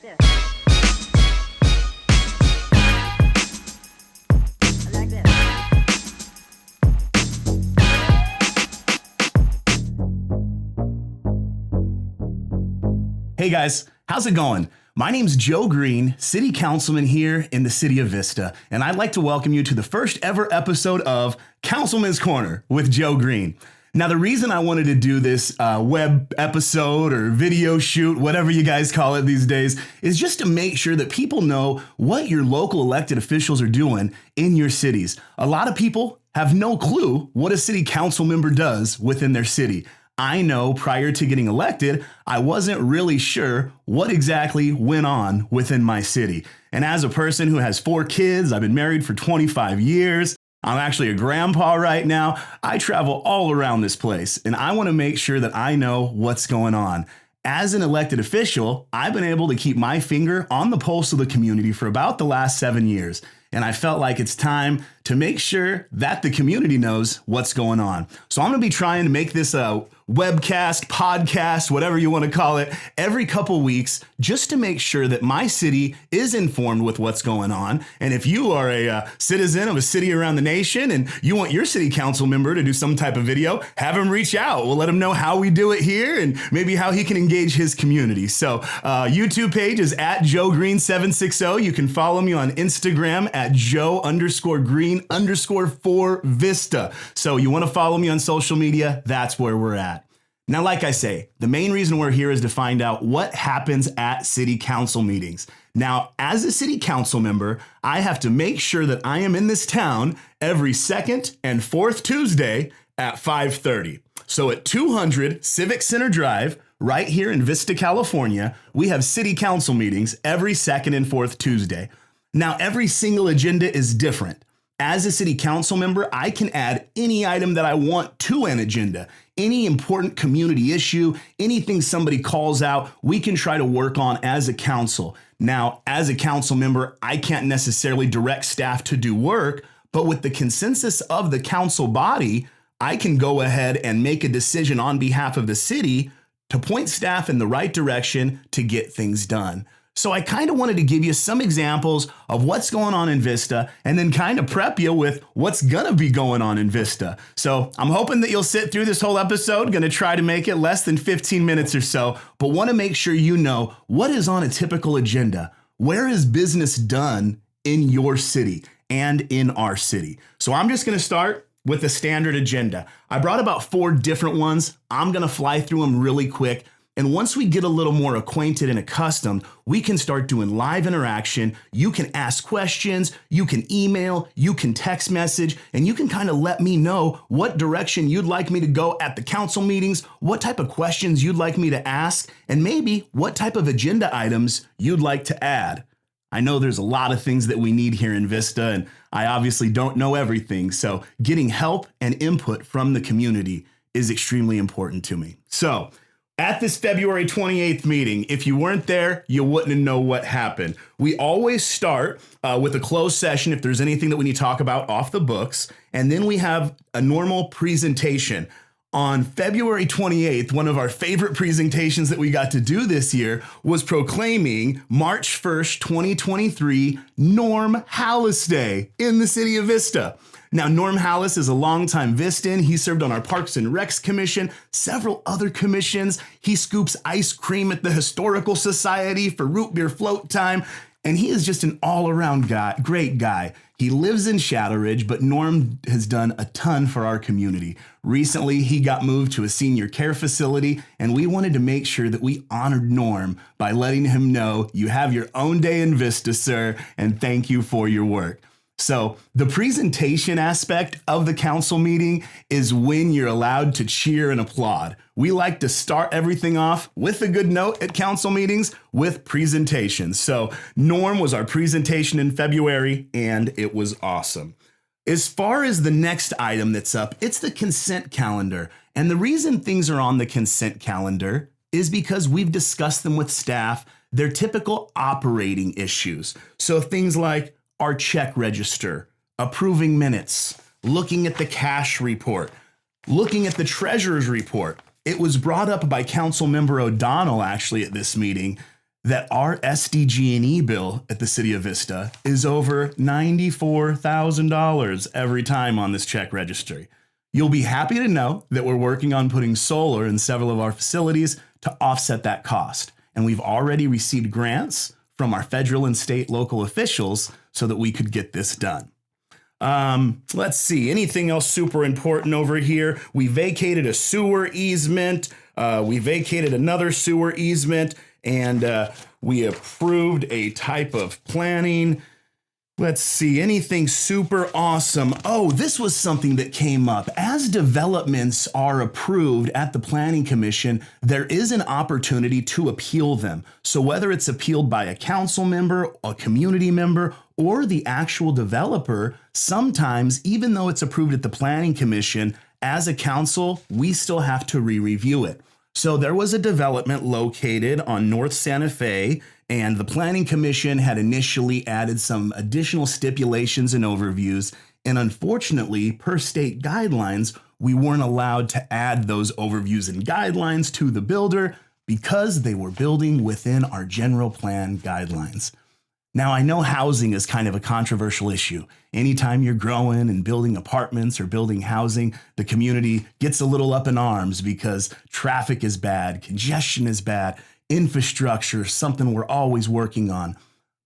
this. I like this. Hey guys, how's it going? My name's Joe Green, City Councilman here in the city of Vista, and I'd like to welcome you to the first ever episode of Councilman's Corner with Joe Green. Now, the reason I wanted to do this web episode or video shoot, whatever you guys call it these days, is just to make sure that people know what your local elected officials are doing in your cities. A lot of people have no clue what a city council member does within their city. I know prior to getting elected, I wasn't really sure what exactly went on within my city. And as a person who has 4 kids, I've been married for 25 years. I'm actually a grandpa right now. I travel all around this place, and I want to make sure that I know what's going on. As an elected official, I've been able to keep my finger on the pulse of the community for about the last 7 years. And I felt like it's time to make sure that the community knows what's going on. So I'm going to be trying to make this a webcast, podcast, whatever you want to call it, every couple weeks, just to make sure that my city is informed with what's going on. And if you are a citizen of a city around the nation and you want your city council member to do some type of video, have him reach out. We'll let him know how we do it here and maybe how he can engage his community. So YouTube page is at Joe Green 760. You can follow me on Instagram at Joe_Green_4 Vista. So you want to follow me on social media, that's where we're at. Now, like I say, the main reason we're here is to find out what happens at city council meetings. Now, as a city council member, I have to make sure that I am in this town every second and fourth Tuesday at 5:30. So at 200 Civic Center Drive, right here in Vista, California, we have city council meetings every second and fourth Tuesday. Now, every single agenda is different. As a city council member, I can add any item that I want to an agenda. Any important community issue, anything somebody calls out, we can try to work on as a council. Now, as a council member, I can't necessarily direct staff to do work, but with the consensus of the council body, I can go ahead and make a decision on behalf of the city to point staff in the right direction to get things done. So I kind of wanted to give you some examples of what's going on in Vista and then kind of prep you with what's going to be going on in Vista. So I'm hoping that you'll sit through this whole episode. Going to try to make it less than 15 minutes or so, but want to make sure you know what is on a typical agenda. Where is business done in your city and in our city? So I'm just going to start with the standard agenda. I brought about 4 different ones. I'm going to fly through them really quick. And once we get a little more acquainted and accustomed, we can start doing live interaction. You can ask questions, you can email, you can text message, and you can kind of let me know what direction you'd like me to go at the council meetings, what type of questions you'd like me to ask, and maybe what type of agenda items you'd like to add. I know there's a lot of things that we need here in Vista, and I obviously don't know everything, so getting help and input from the community is extremely important to me. So, at this February 28th meeting, if you weren't there, you wouldn't know what happened. We always start with a closed session if there's anything that we need to talk about off the books, and then we have a normal presentation. On February 28th, one of our favorite presentations that we got to do this year was proclaiming March 1st, 2023, Norm Hallis Day in the city of Vista. Now, Norm Hallis is a longtime Vistan. He served on our Parks and Recs Commission, several other commissions. He scoops ice cream at the Historical Society for root beer float time. And he is just an all-around guy, great guy. He lives in Shadow Ridge, but Norm has done a ton for our community. Recently, he got moved to a senior care facility, and we wanted to make sure that we honored Norm by letting him know you have your own day in Vista, sir, and thank you for your work. So the presentation aspect of the council meeting is when you're allowed to cheer and applaud. We like to start everything off with a good note at council meetings with presentations. So Norm was our presentation in February, and it was awesome. As far as the next item that's up, it's the consent calendar. And the reason things are on the consent calendar is because we've discussed them with staff. They're typical operating issues. So things like our check register, approving minutes, looking at the cash report, looking at the treasurer's report. It was brought up by Councilmember O'Donnell actually at this meeting that our SDG&E bill at the city of Vista is over $94,000 every time on this check registry. You'll be happy to know that we're working on putting solar in several of our facilities to offset that cost. And we've already received grants from our federal and state local officials so that we could get this done. Let's see, anything else super important over here? We vacated a sewer easement. We vacated another sewer easement, and we approved a type of planning. Let's see, anything super awesome. Oh, this was something that came up. As developments are approved at the Planning Commission, there is an opportunity to appeal them. So whether it's appealed by a council member, a community member, or the actual developer, sometimes, even though it's approved at the Planning Commission, as a council, we still have to re-review it. So there was a development located on North Santa Fe, and the Planning Commission had initially added some additional stipulations and overviews. And unfortunately, per state guidelines, we weren't allowed to add those overviews and guidelines to the builder because they were building within our general plan guidelines. Now, I know housing is kind of a controversial issue. Anytime you're growing and building apartments or building housing, the community gets a little up in arms because traffic is bad, congestion is bad, infrastructure, something we're always working on.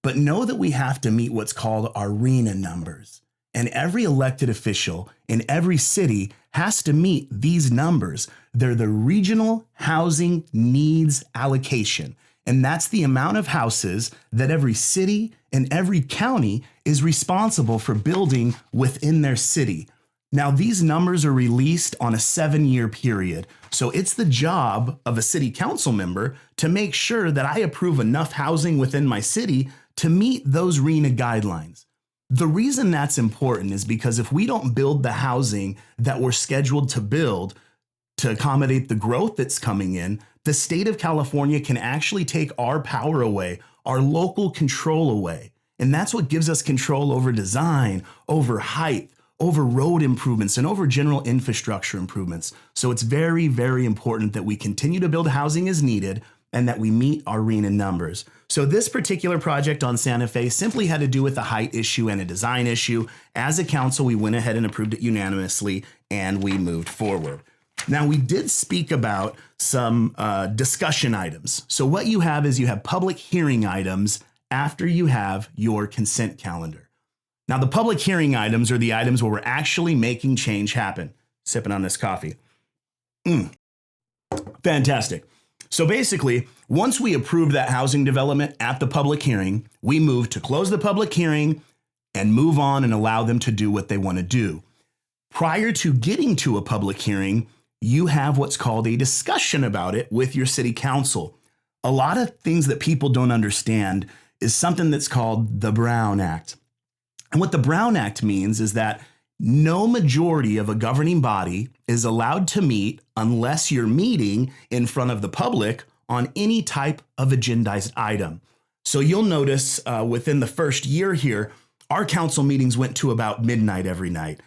But know that we have to meet what's called our RHNA numbers. And every elected official in every city has to meet these numbers. They're the Regional Housing Needs Allocation. And that's the amount of houses that every city and every county is responsible for building within their city. Now, these numbers are released on a 7-year period. So it's the job of a city council member to make sure that I approve enough housing within my city to meet those RHNA guidelines. The reason that's important is because if we don't build the housing that we're scheduled to build to accommodate the growth that's coming in, the state of California can actually take our power away, our local control away. And that's what gives us control over design, over height, over road improvements, and over general infrastructure improvements. So it's very, very important that we continue to build housing as needed and that we meet our RHNA numbers. So this particular project on Santa Fe simply had to do with a height issue and a design issue. As a council, we went ahead and approved it unanimously, and we moved forward. Now, we did speak about some discussion items. So what you have is you have public hearing items after you have your consent calendar. Now, the public hearing items are the items where we're actually making change happen. Sipping on this coffee. Fantastic. So basically, once we approve that housing development at the public hearing, we move to close the public hearing and move on and allow them to do what they want to do. Prior to getting to a public hearing, you have what's called a discussion about it with your city council. A lot of things that people don't understand is something that's called the Brown Act. And what the Brown Act means is that no majority of a governing body is allowed to meet unless you're meeting in front of the public on any type of agendized item. So you'll notice within the first year here, our council meetings went to about midnight every night.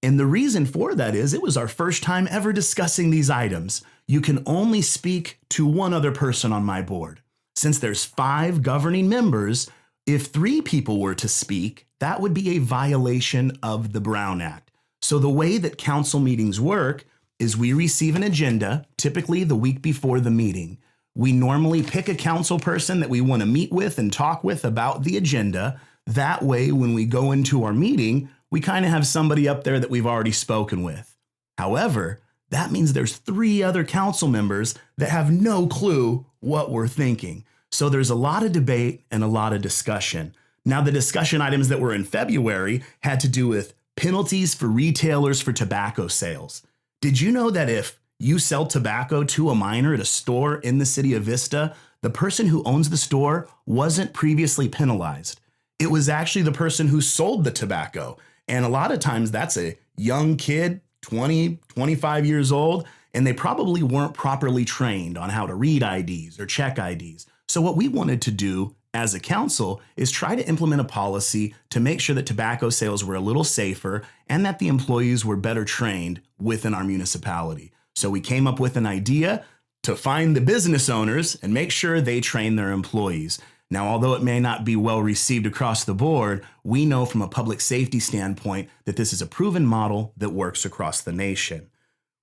And the reason for that is it was our first time ever discussing these items. You can only speak to one other person on my board. Since there's 5 governing members, if 3 people were to speak, that would be a violation of the Brown Act. So the way that council meetings work is we receive an agenda, typically the week before the meeting. We normally pick a council person that we want to meet with and talk with about the agenda. That way, when we go into our meeting, we kind of have somebody up there that we've already spoken with. However, that means there's 3 other council members that have no clue what we're thinking. So there's a lot of debate and a lot of discussion. Now, the discussion items that were in February had to do with penalties for retailers for tobacco sales. Did you know that if you sell tobacco to a minor at a store in the city of Vista, the person who owns the store wasn't previously penalized? It was actually the person who sold the tobacco. And a lot of times that's a young kid, 20, 25 years old, and they probably weren't properly trained on how to read IDs or check IDs. So what we wanted to do as a council is try to implement a policy to make sure that tobacco sales were a little safer and that the employees were better trained within our municipality. So we came up with an idea to find the business owners and make sure they train their employees. Now, although it may not be well received across the board, we know from a public safety standpoint that this is a proven model that works across the nation.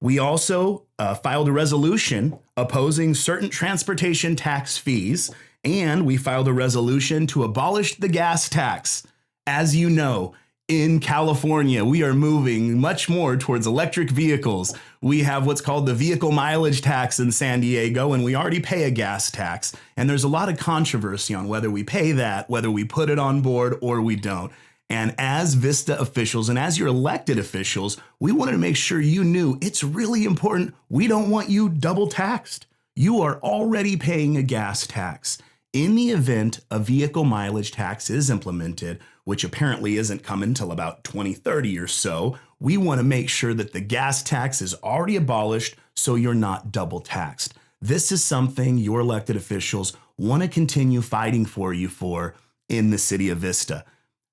We also filed a resolution opposing certain transportation tax fees, and we filed a resolution to abolish the gas tax. As you know, in California, we are moving much more towards electric vehicles. We have what's called the vehicle mileage tax in San Diego, and we already pay a gas tax. And there's a lot of controversy on whether we pay that, whether we put it on board or we don't. And as Vista officials and as your elected officials, we wanted to make sure you knew it's really important. We don't want you double taxed. You are already paying a gas tax. In the event a vehicle mileage tax is implemented, which apparently isn't coming until about 2030 or so, we want to make sure that the gas tax is already abolished so you're not double taxed. This is something your elected officials want to continue fighting for you for in the city of Vista.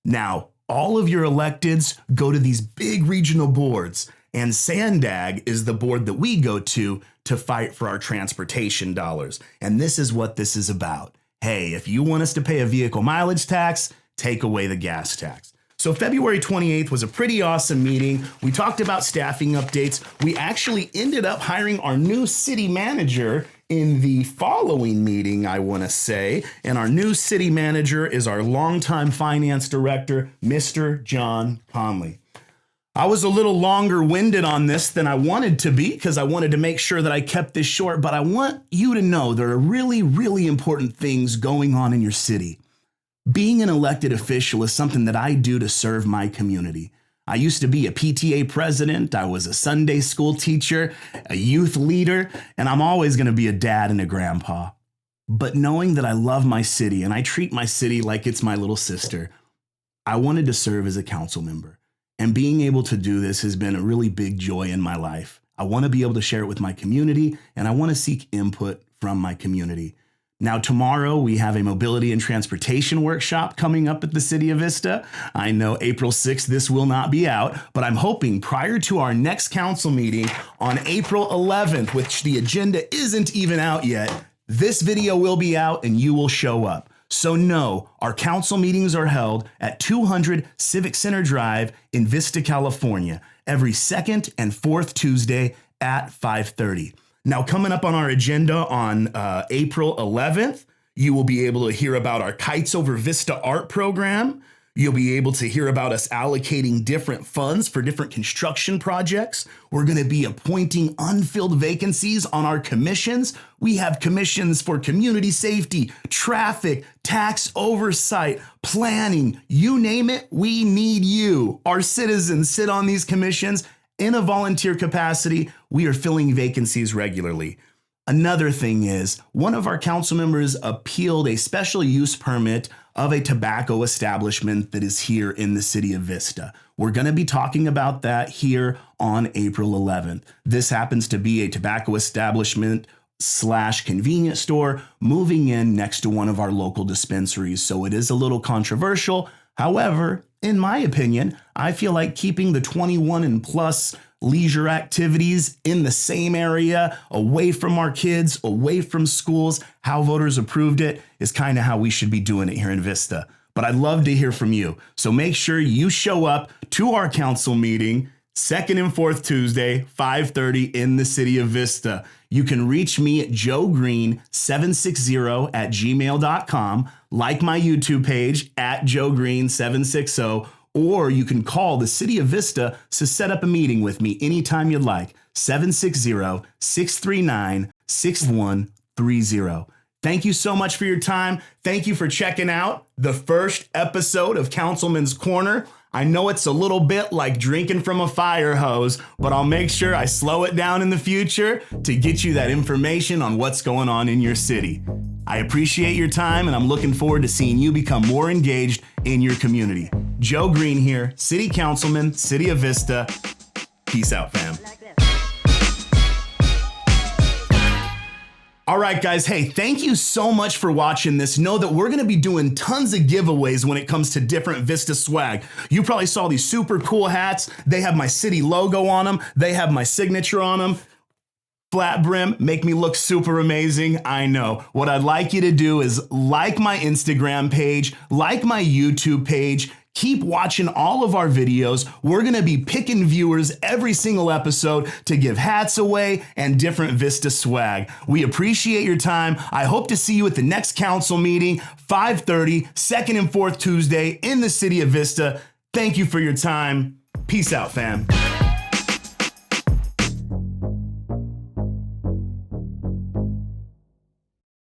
Now, all of your electeds go to these big regional boards, and SANDAG is the board that we go to fight for our transportation dollars. And this is what this is about. Hey, if you want us to pay a vehicle mileage tax, take away the gas tax. So February 28th was a pretty awesome meeting. We talked about staffing updates. We actually ended up hiring our new city manager in the following meeting, I want to say. And our new city manager is our longtime finance director, Mr. John Conley. I was a little longer winded on this than I wanted to be because I wanted to make sure that I kept this short, but I want you to know there are really, really important things going on in your city. Being an elected official is something that I do to serve my community. I used to be a PTA president, I was a Sunday school teacher, a youth leader, and I'm always going to be a dad and a grandpa. But knowing that I love my city and I treat my city like it's my little sister, I wanted to serve as a council member. And being able to do this has been a really big joy in my life. I want to be able to share it with my community, and I want to seek input from my community. Now, tomorrow we have a mobility and transportation workshop coming up at the City of Vista. I know April 6th, this will not be out, but I'm hoping prior to our next council meeting on April 11th, which the agenda isn't even out yet, this video will be out and you will show up. So no, our council meetings are held at 200 Civic Center Drive in Vista, California, every second and fourth Tuesday at 5:30. Now, coming up on our agenda on April 11th, you will be able to hear about our Kites Over Vista art program. You'll be able to hear about us allocating different funds for different construction projects. We're going to be appointing unfilled vacancies on our commissions. We have commissions for community safety, traffic, tax oversight, planning, you name it, we need you. Our citizens sit on these commissions in a volunteer capacity. We are filling vacancies regularly. Another thing is, one of our council members appealed a special use permit of a tobacco establishment that is here in the city of Vista. We're going to be talking about that here on April 11th. This happens to be a tobacco establishment / convenience store moving in next to one of our local dispensaries, so it is a little controversial. However, in my opinion, I feel like keeping the 21 and plus leisure activities in the same area, away from our kids, away from schools, how voters approved it is kind of how we should be doing it here in Vista. But I'd love to hear from you. So make sure you show up to our council meeting, second and fourth Tuesday, 5:30 in the city of Vista. You can reach me at joegreen760@gmail.com, like my YouTube page at joegreen760, or you can call the City of Vista to set up a meeting with me anytime you'd like, 760-639-6130. Thank you so much for your time. Thank you for checking out the first episode of Councilman's Corner. I know it's a little bit like drinking from a fire hose, but I'll make sure I slow it down in the future to get you that information on what's going on in your city. I appreciate your time, and I'm looking forward to seeing you become more engaged in your community. Joe Green here, City Councilman, City of Vista. Peace out, fam. All right, guys. Hey, thank you so much for watching this. Know that we're going to be doing tons of giveaways when it comes to different Vista swag. You probably saw these super cool hats. They have my city logo on them. They have my signature on them. Flat brim, make me look super amazing. I know. What I'd like you to do is like my Instagram page, like my YouTube page. Keep watching all of our videos. We're going to be picking viewers every single episode to give hats away and different Vista swag. We appreciate your time. I hope to see you at the next council meeting, 5:30, second and fourth Tuesday in the city of Vista. Thank you for your time. Peace out, fam.